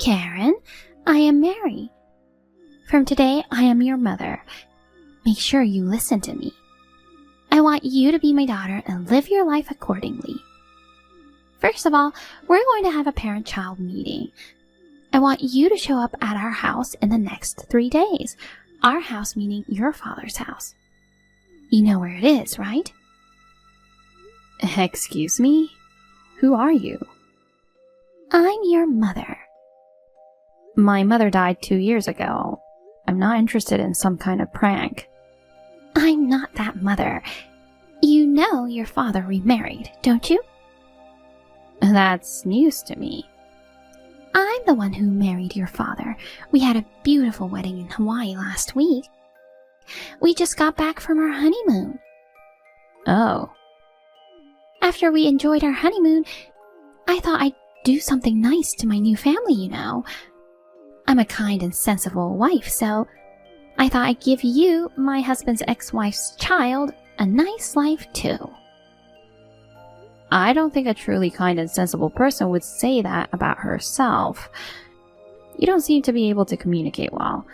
Karen, I am Mary. From today, I am your mother. Make sure you listen to me. I want you to be my daughter and live your life accordingly. First of all, we're going to have a parent-child meeting. I want you to show up at our house in the next 3 days. Our house meaning your father's house. You know where it is, right? Excuse me? Who are you? I'm your mother. My mother died 2 years ago. I'm not interested in some kind of prank. I'm not that mother. You know your father remarried, don't you? That's news to me. I'm the one who married your father. We had a beautiful wedding in Hawaii last week. We just got back from our honeymoon. Oh. After we enjoyed our honeymoon, I thought I'd do something nice to my new family, you know. I'm a kind and sensible wife, so I thought I'd give you, my husband's ex-wife's child, a nice life too. I don't think a truly kind and sensible person would say that about herself. You don't seem to be able to communicate well.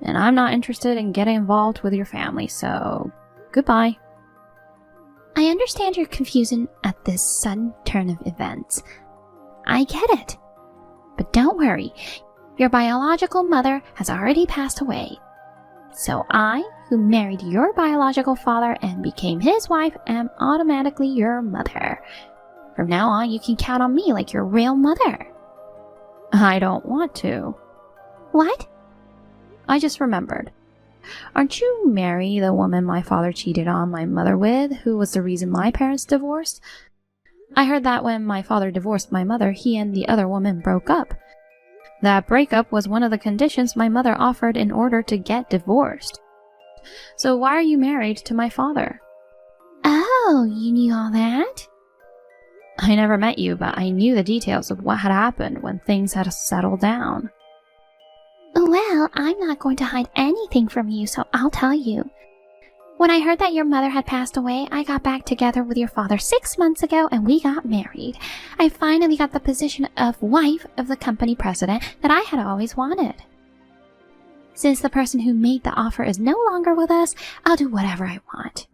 And I'm not interested in getting involved with your family, so goodbye. I understand your confusion at this sudden turn of events. I get it. But don't worry, your biological mother has already passed away. So I, who married your biological father and became his wife, am automatically your mother. From now on, you can count on me like your real mother. I don't want to. What? I just remembered. Aren't you Mary, the woman my father cheated on my mother with, who was the reason my parents divorced? I heard that when my father divorced my mother, he and the other woman broke up. That breakup was one of the conditions my mother offered in order to get divorced. So why are you married to my father? Oh, you knew all that? I never met you, but I knew the details of what had happened when things had settled down. Well, I'm not going to hide anything from you, so I'll tell you. When I heard that your mother had passed away, I got back together with your father 6 months ago and we got married. I finally got the position of wife of the company president that I had always wanted. Since the person who made the offer is no longer with us, I'll do whatever I want.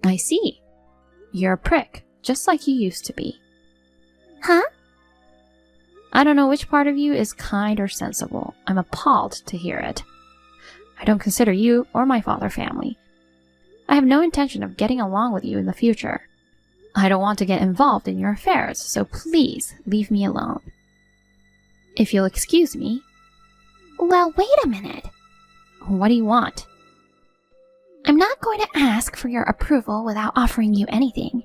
I see. You're a prick, just like you used to be. Huh? I don't know which part of you is kind or sensible. I'm appalled to hear it. I don't consider you or my father family. I have no intention of getting along with you in the future. I don't want to get involved in your affairs, so please leave me alone. If you'll excuse me. Well, wait a minute. What do you want? I'm not going to ask for your approval without offering you anything.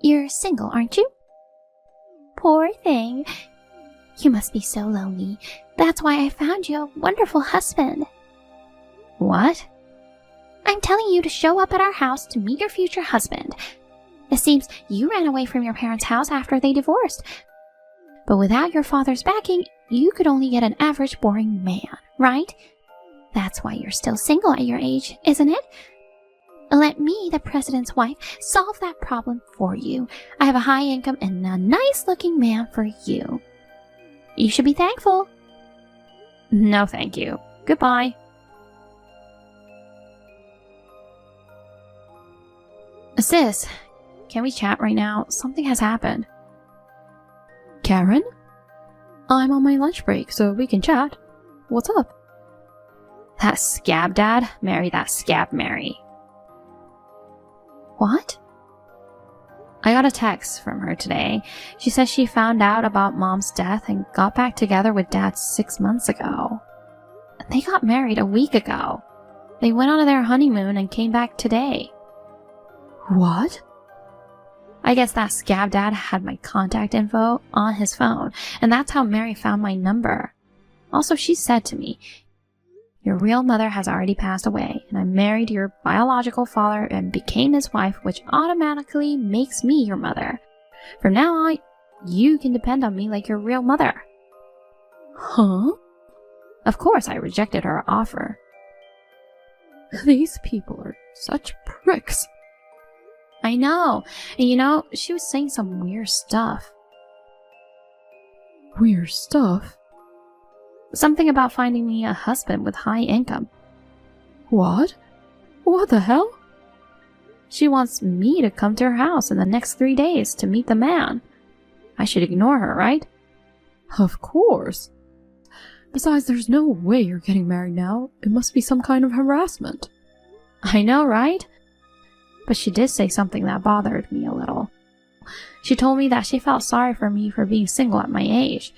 You're single, aren't you? Poor thing. You must be so lonely. That's why I found you a wonderful husband. What? I'm telling you to show up at our house to meet your future husband. It seems you ran away from your parents' house after they divorced. But without your father's backing, you could only get an average boring man, right? That's why you're still single at your age, isn't it? Let me, the president's wife, solve that problem for you. I have a high income and a nice-looking man for you. You should be thankful. No, thank you. Goodbye. Sis, can we chat right now? Something has happened. Karen? I'm on my lunch break, so we can chat. What's up? That scab dad? Marry that scab Mary. What? I got a text from her today. She says she found out about Mom's death and got back together with Dad 6 months ago. They got married a week ago. They went on their honeymoon and came back today. What? I guess that scab dad had my contact info on his phone, and that's how Mary found my number. Also, she said to me, "Your real mother has already passed away, and I married your biological father and became his wife, which automatically makes me your mother. From now on, you can depend on me like your real mother." Huh? Of course, I rejected her offer. These people are such pricks. I know. And you know, she was saying some weird stuff. Weird stuff. Something about finding me a husband with high income. What? What the hell? She wants me to come to her house in the next 3 days to meet the man. I should ignore her, right? Of course. Besides, there's no way you're getting married now. It must be some kind of harassment. I know, right? But she did say something that bothered me a little. She told me that she felt sorry for me for being single at my age.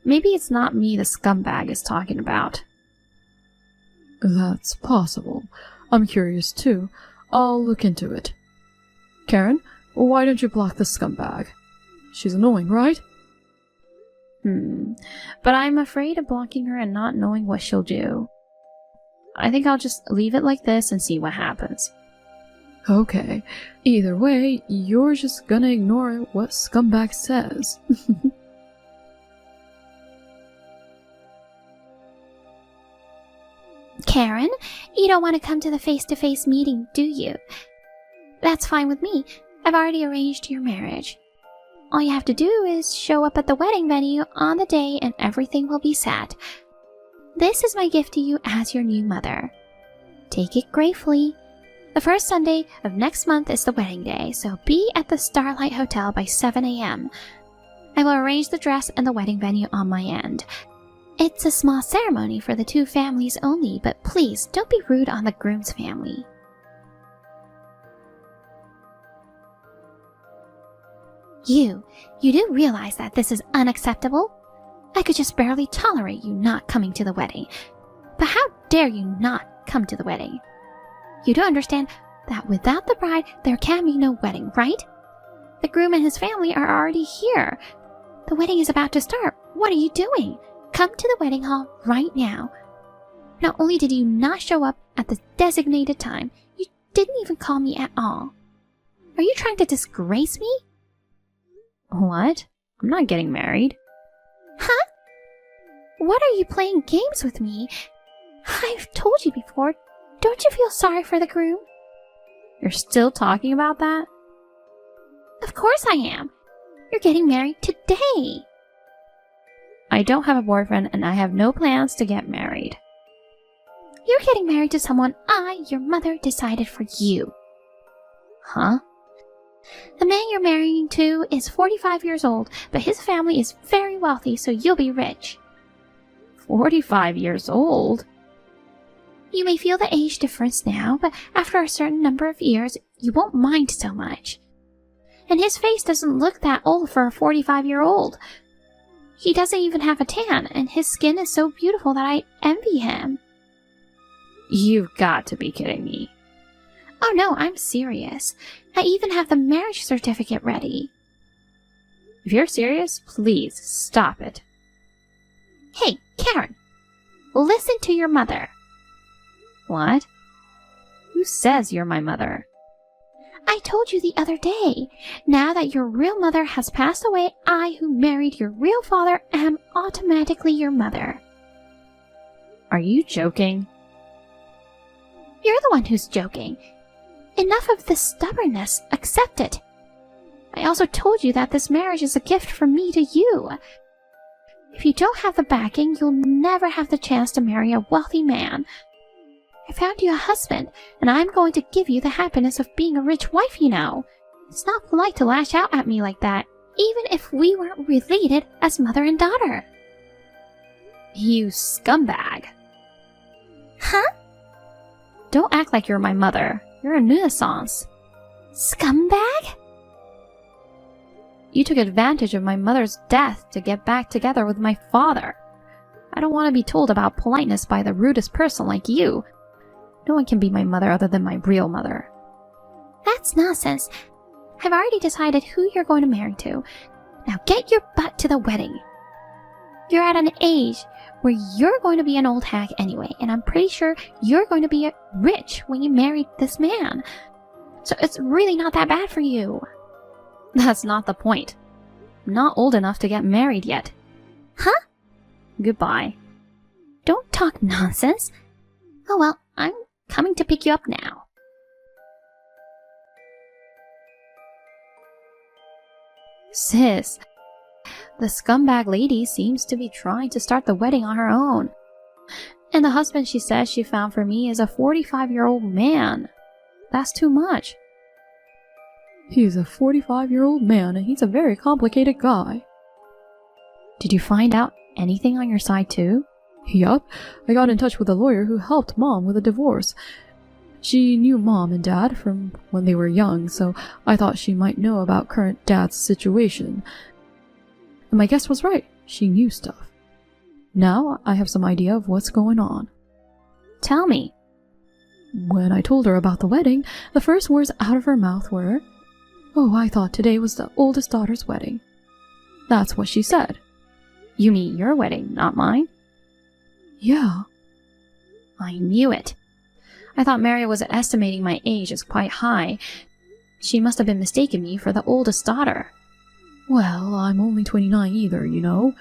Maybe it's not me the scumbag is talking about. That's possible. I'm curious too. I'll look into it. Karen, why don't you block the scumbag? She's annoying, right? But I'm afraid of blocking her and not knowing what she'll do. I think I'll just leave it like this and see what happens. Okay. Either way, you're just gonna ignore what scumbag says. Karen, you don't want to come to the face-to-face meeting, do you? That's fine with me. I've already arranged your marriage. All you have to do is show up at the wedding venue on the day and everything will be set. This is my gift to you as your new mother. Take it gratefully. The first Sunday of next month is the wedding day, so be at the Starlight Hotel by 7 a.m. I will arrange the dress and the wedding venue on my end. It's a small ceremony for the two families only, but please don't be rude on the groom's family. You do realize that this is unacceptable? I could just barely tolerate you not coming to the wedding. But how dare you not come to the wedding? You do understand that without the bride, there can be no wedding, right? The groom and his family are already here. The wedding is about to start. What are you doing? Come to the wedding hall right now. Not only did you not show up at the designated time, you didn't even call me at all. Are you trying to disgrace me? What? I'm not getting married. Huh? What are you playing games with me? I've told you before, don't you feel sorry for the groom? You're still talking about that? Of course I am. You're getting married today. I don't have a boyfriend and I have no plans to get married. You're getting married to someone your mother, decided for you. Huh? The man you're marrying to is 45 years old, but his family is very wealthy, so you'll be rich. 45 years old? You may feel the age difference now, but after a certain number of years, you won't mind so much. And his face doesn't look that old for a 45-year-old. He doesn't even have a tan, and his skin is so beautiful that I envy him. You've got to be kidding me. Oh no, I'm serious. I even have the marriage certificate ready. If you're serious, please stop it. Hey, Karen, listen to your mother. What? Who says you're my mother? I told you the other day. Now that your real mother has passed away, I, who married your real father, am automatically your mother. Are you joking? You're the one who's joking. Enough of this stubbornness. Accept it. I also told you that this marriage is a gift from me to you. If you don't have the backing, you'll never have the chance to marry a wealthy man. I found you a husband, and I'm going to give you the happiness of being a rich wife, you know. It's not polite to lash out at me like that, even if we weren't related as mother and daughter. You scumbag. Huh? Don't act like you're my mother. You're a nuisance. Scumbag? You took advantage of my mother's death to get back together with my father. I don't want to be told about politeness by the rudest person like you. No one can be my mother other than my real mother. That's nonsense. I've already decided who you're going to marry to. Now get your butt to the wedding. You're at an age where you're going to be an old hag anyway, and I'm pretty sure you're going to be rich when you marry this man. So it's really not that bad for you. That's not the point. I'm not old enough to get married yet. Huh? Goodbye. Don't talk nonsense. Oh well, I'm coming to pick you up now. Sis, The scumbag lady seems to be trying to start the wedding on her own. And the husband she says she found for me is a 45-year-old man. That's too much. He's a 45-year-old man, and he's a very complicated guy. Did you find out anything on your side too? Yup, I got in touch with a lawyer who helped Mom with a divorce. She knew Mom and Dad from when they were young, so I thought she might know about current Dad's situation. And my guess was right, she knew stuff. Now I have some idea of what's going on. Tell me. When I told her about the wedding, the first words out of her mouth were, "Oh, I thought today was the oldest daughter's wedding." That's what she said. You mean your wedding, not mine? Yeah. I knew it. I thought Mary was estimating my age as quite high. She must have been mistaking me for the oldest daughter. Well, I'm only 29 either, you know.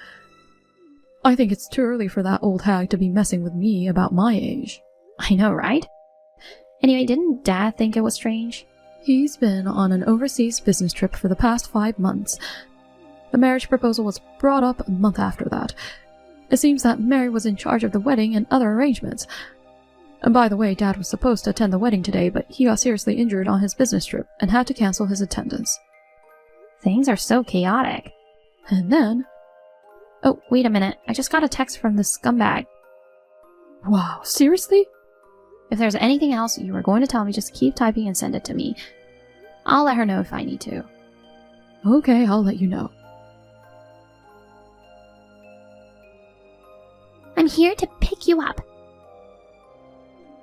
I think it's too early for that old hag to be messing with me about my age. I know, right? Anyway, didn't Dad think it was strange? He's been on an overseas business trip for the past 5 months. The marriage proposal was brought up a month after that. It seems that Mary was in charge of the wedding and other arrangements. And by the way, Dad was supposed to attend the wedding today, but he got seriously injured on his business trip and had to cancel his attendance. Things are so chaotic. And then... Oh, wait a minute. I just got a text from this scumbag. Wow, seriously? If there's anything else you were going to tell me, just keep typing and send it to me. I'll let her know if I need to. Okay, I'll let you know. I'm here to pick you up.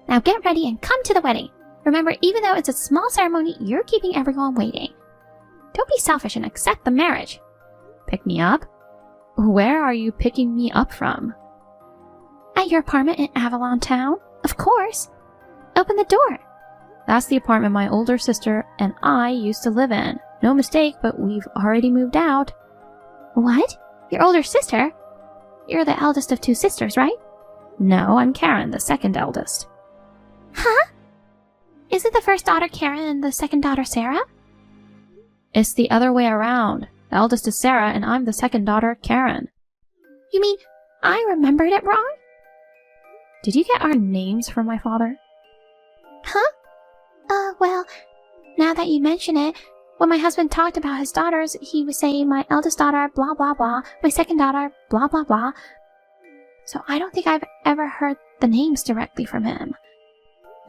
Now get ready and come to the wedding. Remember, even though it's a small ceremony, you're keeping everyone waiting. Don't be selfish and accept the marriage. Pick me up? Where are you picking me up from? At your apartment in Avalon Town? Of course. Open the door. That's the apartment my older sister and I used to live in. No mistake, but we've already moved out. What? Your older sister? You're the eldest of 2 sisters, right? No, I'm Karen, the second eldest. Huh? Isn't the first daughter Karen and the second daughter Sarah? It's the other way around. The eldest is Sarah, and I'm the second daughter, Karen. You mean I remembered it wrong? Did you get our names from my father? Huh? Well, now that you mention it, when my husband talked about his daughters, he was saying my eldest daughter, blah blah blah, my second daughter, blah blah blah. So I don't think I've ever heard the names directly from him.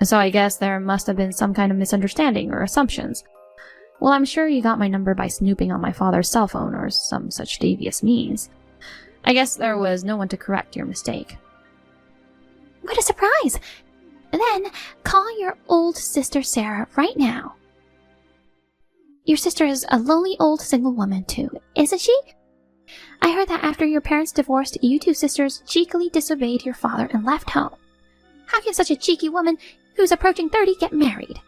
So I guess there must have been some kind of misunderstanding or assumptions. Well, I'm sure you got my number by snooping on my father's cell phone or some such devious means. I guess there was no one to correct your mistake. What a surprise! Then call your old sister Sarah right now. Your sister is a lonely old single woman too, isn't she? I heard that after your parents divorced, you 2 sisters cheekily disobeyed your father and left home. How can such a cheeky woman who's approaching 30 get married?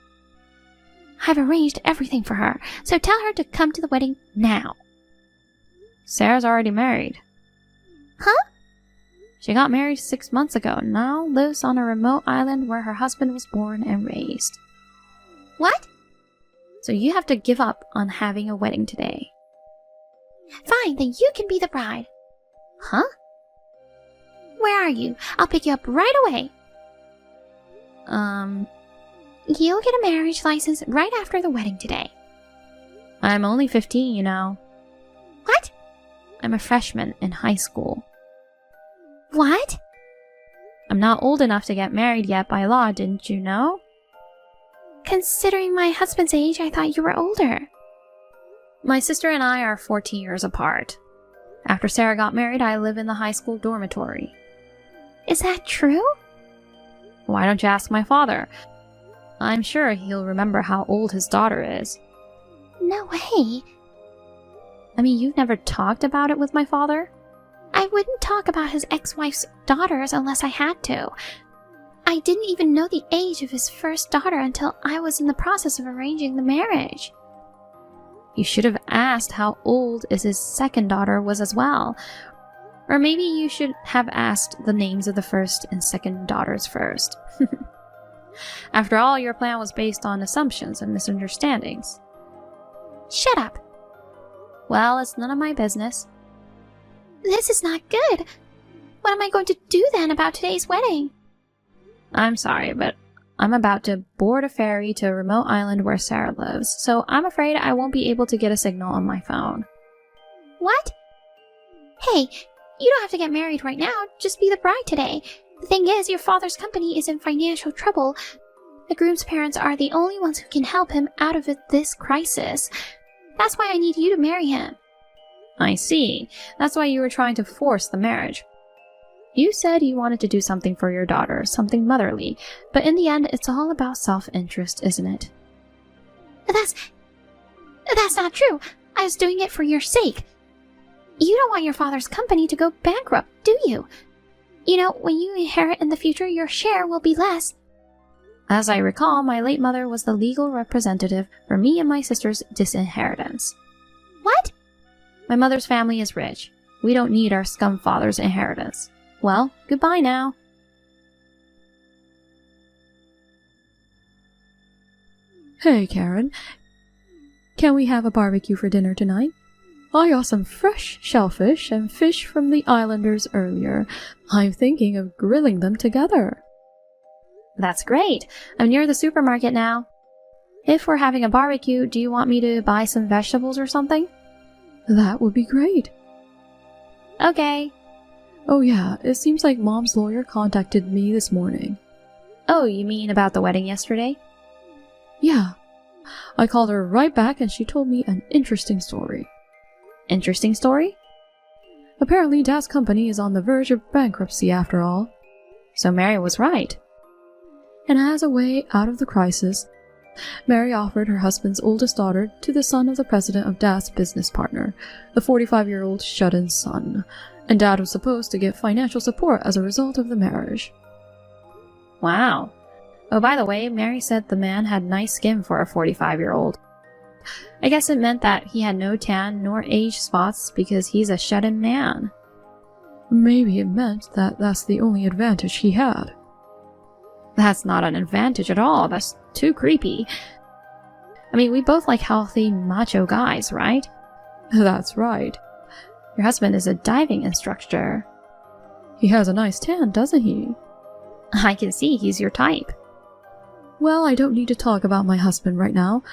I've arranged everything for her, so tell her to come to the wedding now. Sarah's already married. Huh? She got married 6 months ago and now lives on a remote island where her husband was born and raised. What? So you have to give up on having a wedding today. Fine, then you can be the bride. Huh? Where are you? I'll pick you up right away. You'll get a marriage license right after the wedding today. I'm only 15, you know. What? I'm a freshman in high school. What? I'm not old enough to get married yet by law, didn't you know? Considering my husband's age, I thought you were older. My sister and I are 14 years apart. After Sarah got married, I live in the high school dormitory. Is that true? Why don't you ask my father? I'm sure he'll remember how old his daughter is. No way. I mean, you've never talked about it with my father? I wouldn't talk about his ex-wife's daughters unless I had to. I didn't even know the age of his first daughter until I was in the process of arranging the marriage. You should have asked how old his second daughter was as well. Or maybe you should have asked the names of the first and second daughters first. After all, your plan was based on assumptions and misunderstandings. Shut up. Well, it's none of my business. This is not good. What am I going to do then about today's wedding? I'm sorry, but I'm about to board a ferry to a remote island where Sarah lives, so I'm afraid I won't be able to get a signal on my phone. What? Hey, you don't have to get married right now. Just be the bride today. The thing is, your father's company is in financial trouble. The groom's parents are the only ones who can help him out of this crisis. That's why I need you to marry him. I see. That's why you were trying to force the marriage. You said you wanted to do something for your daughter, something motherly, but in the end, it's all about self-interest, isn't it? That's not true. I was doing it for your sake. You don't want your father's company to go bankrupt, do you? You know, when you inherit in the future, your share will be less. As I recall, my late mother was the legal representative for me and my sister's disinheritance. What? My mother's family is rich. We don't need our scum father's inheritance. Well, goodbye now. Hey, Karen. Can we have a barbecue for dinner tonight? I got some fresh shellfish and fish from the islanders earlier. I'm thinking of grilling them together. That's great. I'm near the supermarket now. If we're having a barbecue, do you want me to buy some vegetables or something? That would be great. Okay. Oh yeah, it seems like Mom's lawyer contacted me this morning. Oh, you mean about the wedding yesterday? Yeah. I called her right back and she told me an interesting story. Interesting story? Apparently Dad's company is on the verge of bankruptcy after all. So Mary was right. And as a way out of the crisis, Mary offered her husband's oldest daughter to the son of the president of Dad's business partner, the 45-year-old shut-in son, and Dad was supposed to get financial support as a result of the marriage. Wow. Oh, by the way, Mary said the man had nice skin for a 45-year-old. I guess it meant that he had no tan nor age spots because he's a shut-in man. Maybe it meant that that's the only advantage he had. That's not an advantage at all. That's too creepy. I mean, we both like healthy, macho guys, right? That's right. Your husband is a diving instructor. He has a nice tan, doesn't he? I can see he's your type. Well, I don't need to talk about my husband right now,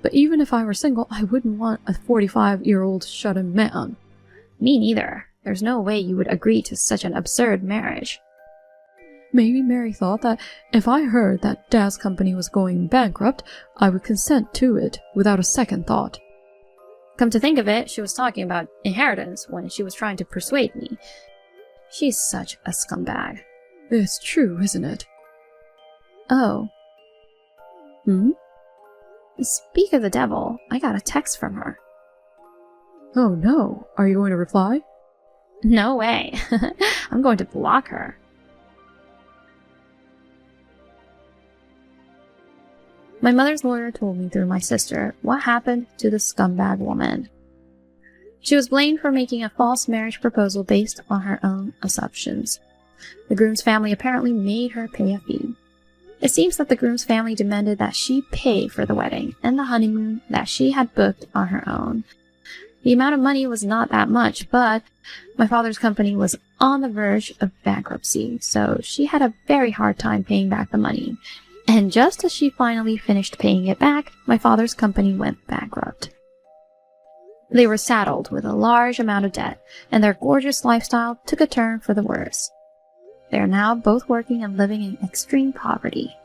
but even if I were single, I wouldn't want a 45-year-old shut-in man. Me neither. There's no way you would agree to such an absurd marriage. Maybe Mary thought that if I heard that Dad's company was going bankrupt, I would consent to it without a second thought. Come to think of it, she was talking about inheritance when she was trying to persuade me. She's such a scumbag. It's true, isn't it? Oh. Hmm? Speak of the devil, I got a text from her. Oh no, are you going to reply? No way. I'm going to block her. My mother's lawyer told me through my sister what happened to the scumbag woman. She was blamed for making a false marriage proposal based on her own assumptions. The groom's family apparently made her pay a fee. It seems that the groom's family demanded that she pay for the wedding and the honeymoon that she had booked on her own. The amount of money was not that much, but my father's company was on the verge of bankruptcy, so she had a very hard time paying back the money. And just as she finally finished paying it back, my father's company went bankrupt. They were saddled with a large amount of debt, and their gorgeous lifestyle took a turn for the worse. They are now both working and living in extreme poverty.